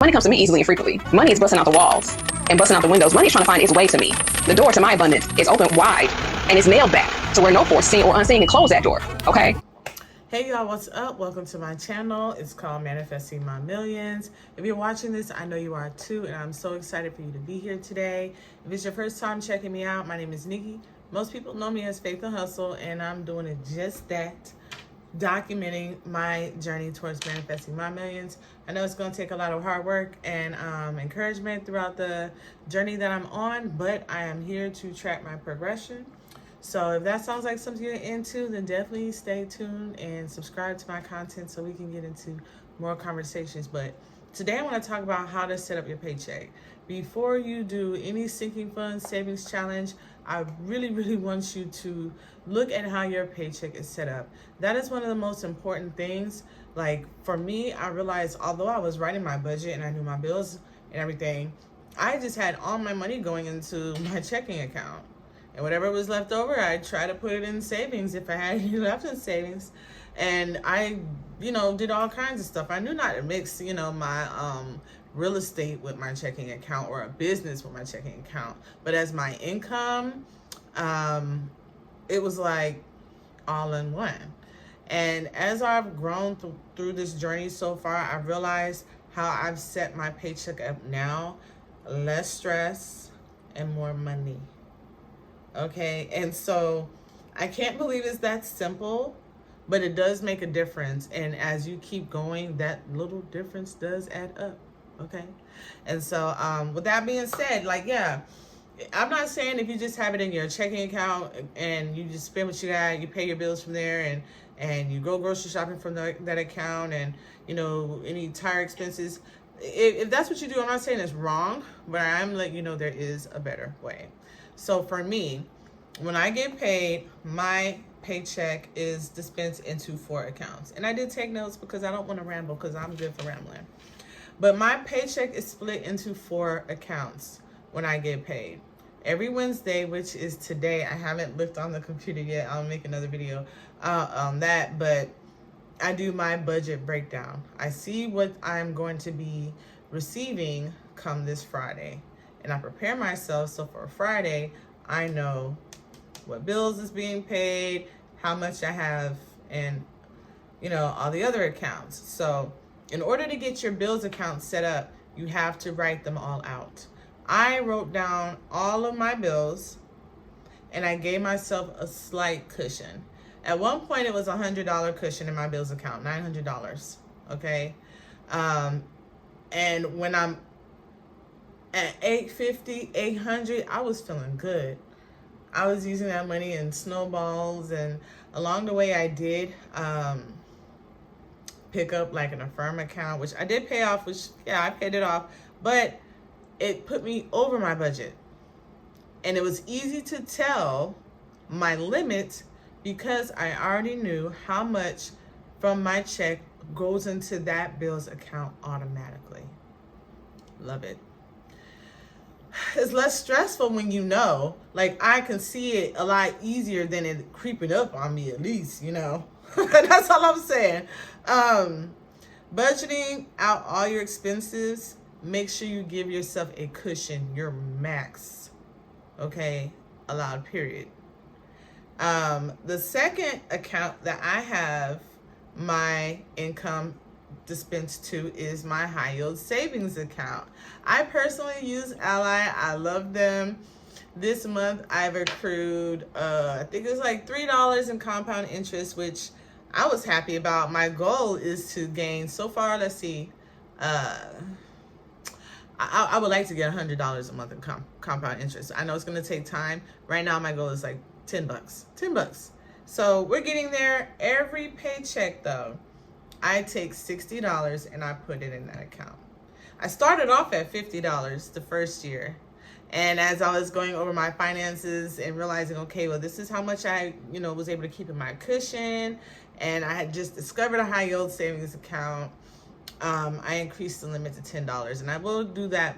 Money comes to me easily and frequently. Money is busting out the walls and busting out the windows. Money is trying to find its way to me. The door to my abundance is open wide and it's nailed back to where no force, seen or unseen, can close that door. Okay? Hey y'all, what's up? Welcome to my channel. It's called Manifesting My Millions. If you're watching this, I know you are too, and I'm so excited for you to be here today. If it's your first time checking me out, my name is Nikki. Most people know me as Faith and Hustle, and I'm doing it just that, documenting my journey towards manifesting my millions. I know it's going to take a lot of hard work and encouragement throughout the journey that I'm on, but I am here to track my progression. So if that sounds like something you're into, then definitely stay tuned and subscribe to my content so we can get into more conversations. But today I want to talk about how to set up your paycheck. Before you do any sinking fund savings challenge, I really want you to look at how your paycheck is set up. That is one of the most important things. Like for me, I realized although I was writing my budget and I knew my bills and everything, I just had all my money going into my checking account. And whatever was left over, I try to put it in savings if I had any left in savings. And I, did all kinds of stuff. I knew not to mix, my real estate with my checking account or a business with my checking account. But as my income, it was like all in one. And as I've grown through this journey so far, I've realized how I've set my paycheck up now. Less stress and more money. Okay, and so I can't believe it's that simple, but it does make a difference. And as you keep going, that little difference does add up. Okay, and so with that being said, I'm not saying if you just have it in your checking account and you just spend what you got, you pay your bills from there, and you go grocery shopping from that account, and any tire expenses. If that's what you do, I'm not saying it's wrong, but I'm letting you know there is a better way. So for me, when I get paid, my paycheck is dispensed into 4 accounts. And I did take notes because I don't want to ramble because I'm good for rambling. But my paycheck is split into 4 accounts when I get paid. Every Wednesday, which is today, I haven't looked on the computer yet. I'll make another video on that, but I do my budget breakdown. I see what I'm going to be receiving come this Friday. And I prepare myself so for Friday, I know what bills is being paid, how much I have, and all the other accounts. So in order to get your bills account set up, you have to write them all out. I wrote down all of my bills and I gave myself a slight cushion. At one point it was $100 cushion in my bills account, $900, okay? And when I'm at $850, $800, I was feeling good. I was using that money in snowballs, and along the way I did pick up like an Affirm account, which I did pay off, I paid it off, but it put me over my budget. And it was easy to tell my limit because I already knew how much from my check goes into that bills account automatically. Love it. It's less stressful when I can see it a lot easier than it creeping up on me, at least, That's all I'm saying. Budgeting out all your expenses, make sure you give yourself a cushion, your max, okay, allowed period. The second account that I have my income dispensed to is my high yield savings account. I personally use Ally. I love them. This month I've accrued I think it was like $3 in compound interest, which I was happy about. My goal is to gain so far, let's see, I would like to get $100 a month in compound interest. I know it's going to take time. Right now my goal is like $10. So we're getting there. Every paycheck though, I take $60 and I put it in that account. I started off at $50 the first year. And as I was going over my finances and realizing, okay, well, this is how much I, was able to keep in my cushion. And I had just discovered a high yield savings account. I increased the limit to $10, and I will do that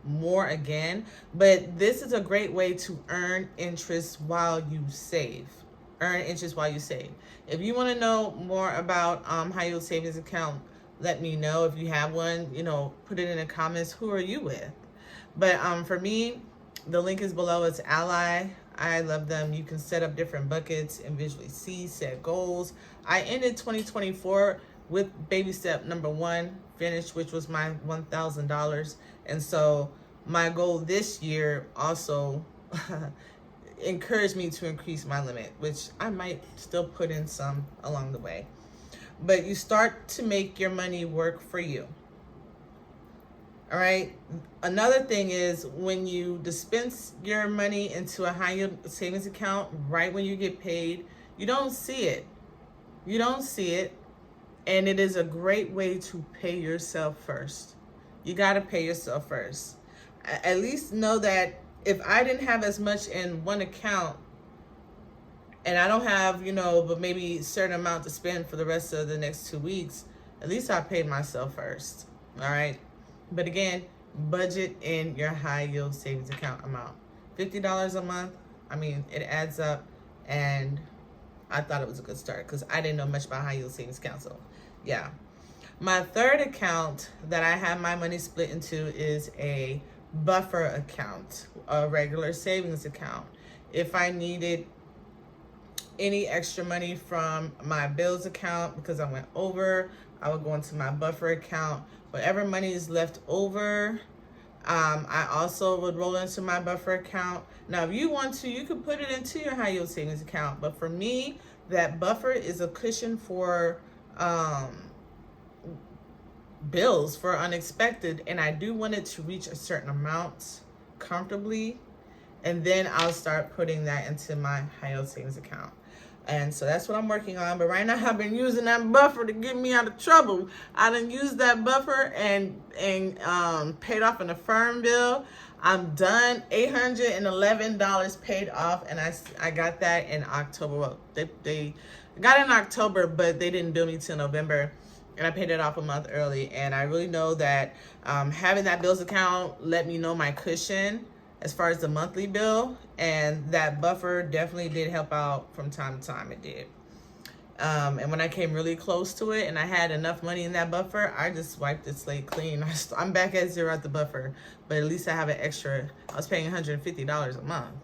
more again. But this is a great way to earn interest while you save. If you want to know more about high yield savings account, let me know if you have one. Put it in the comments. Who are you with? But for me, the link is below. It's Ally. I love them. You can set up different buckets and visually see, set goals. I ended 2024 with baby step number 1 finished, which was my $1,000. And so my goal this year also encouraged me to increase my limit, which I might still put in some along the way. But you start to make your money work for you. All right. Another thing is when you dispense your money into a high yield savings account right when you get paid, you don't see it. You don't see it. And it is a great way to pay yourself first. You got to pay yourself first. At least know that if I didn't have as much in one account and I don't have, but maybe a certain amount to spend for the rest of the next 2 weeks, at least I paid myself first. All right. But again, budget in your high yield savings account amount. $50 a month. I mean, it adds up, and I thought it was a good start because I didn't know much about high yield savings account. So yeah. My third account that I have my money split into is a buffer account, a regular savings account. If I needed any extra money from my bills account because I went over, I would go into my buffer account. Whatever money is left over, I also would roll into my buffer account. Now, if you want to, you could put it into your high yield savings account. But for me, that buffer is a cushion for bills, for unexpected. And I do want it to reach a certain amount comfortably. And then I'll start putting that into my high yield savings account. And so that's what I'm working on. But right now I've been using that buffer to get me out of trouble. I done used that buffer and paid off an Affirm bill. I'm done. $811 paid off, and I got that in October. Well, they got it in October, but they didn't bill me till November, and I paid it off a month early. And I really know that having that bills account let me know my cushion as far as the monthly bill, and that buffer definitely did help out from time to time. It did. And when I came really close to it and I had enough money in that buffer, I just wiped the slate clean. I'm back at zero at the buffer, but at least I have an extra. I was paying $150 a month.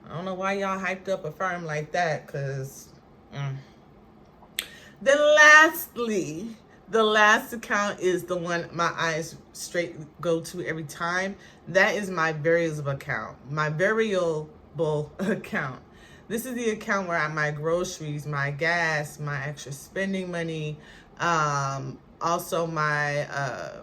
I don't know why y'all hyped up Affirm like that, because Then lastly, the last account is the one my eyes straight go to every time. That is my variable account, my variable account. This is the account where my groceries, my gas, my extra spending money, also my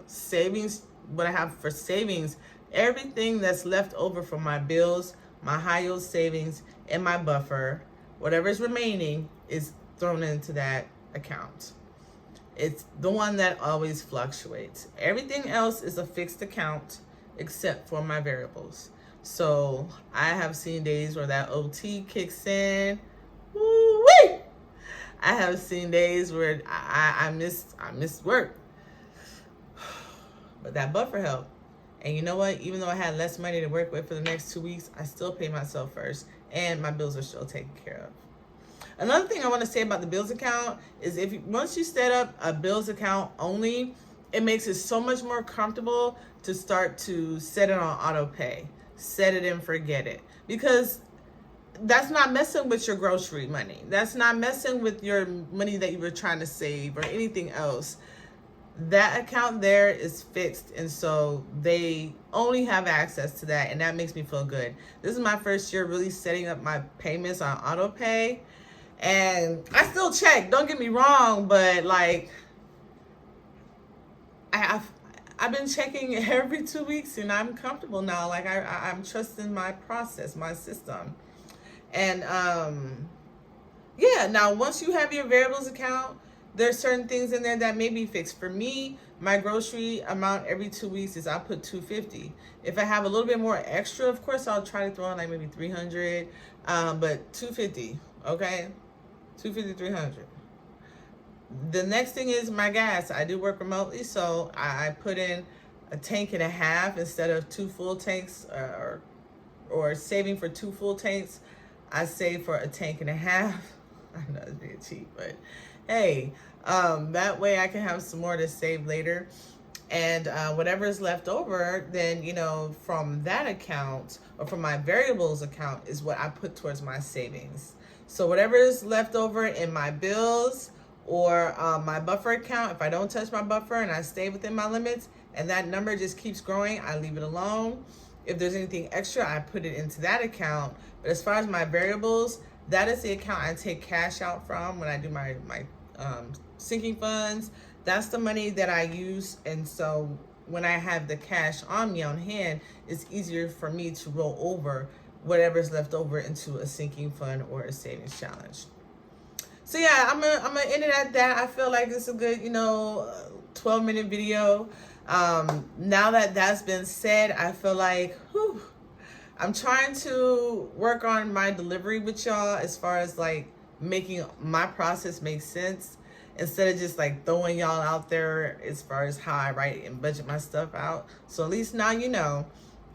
savings, what I have for savings, everything that's left over from my bills, my high yield savings, and my buffer, whatever's remaining is thrown into that account. It's the one that always fluctuates. Everything else is a fixed account except for my variables. So I have seen days where that OT kicks in. Woo-wee! I have seen days where I missed work. But that buffer helped. And you know what? Even though I had less money to work with for the next 2 weeks, I still pay myself first, and my bills are still taken care of. Another thing I want to say about the bills account is once you set up a bills account only, it makes it so much more comfortable to start to set it on auto pay. Set it and forget it. Because that's not messing with your grocery money. That's not messing with your money that you were trying to save or anything else. That account there is fixed, and so they only have access to that, and that makes me feel good. This is my first year really setting up my payments on auto pay. And I still check, don't get me wrong, but like I've been checking every 2 weeks, and I'm comfortable now. Like I'm trusting my process, my system. And yeah, now once you have your variables account, there's certain things in there that may be fixed. For me, my grocery amount every 2 weeks is I put $250. If I have a little bit more extra, of course I'll try to throw in like maybe $300, but $250, okay? $250, $300. The next thing is my gas. I do work remotely, so I put in a tank and a half instead of 2 full tanks, or saving for 2 full tanks. I save for a tank and a half. I know it's being cheap, but hey, That way I can have some more to save later. And whatever is left over, then, from that account or from my variables account is what I put towards my savings. So whatever is left over in my bills or my buffer account, if I don't touch my buffer and I stay within my limits and that number just keeps growing, I leave it alone. If there's anything extra, I put it into that account. But as far as my variables, that is the account I take cash out from when I do my sinking funds. That's the money that I use. And so when I have the cash on me on hand, it's easier for me to roll over whatever's left over into a sinking fund or a savings challenge. So yeah, I'm gonna end it at that. I feel like it's a good 12-minute video. Now that that's been said, I feel like I'm trying to work on my delivery with y'all as far as like making my process make sense instead of just like throwing y'all out there as far as how I write and budget my stuff out. So at least now you know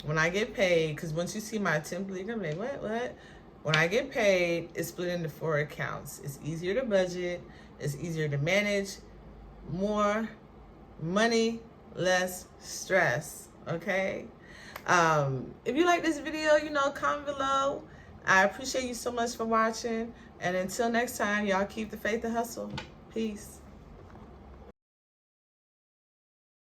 when I get paid, because once you see my template, you're gonna be like, what? When I get paid, it's split into 4 accounts. It's easier to budget. It's easier to manage. More money, less stress. Okay. If you like this video, comment below. I appreciate you so much for watching. And until next time, y'all keep the faith and hustle. Peace.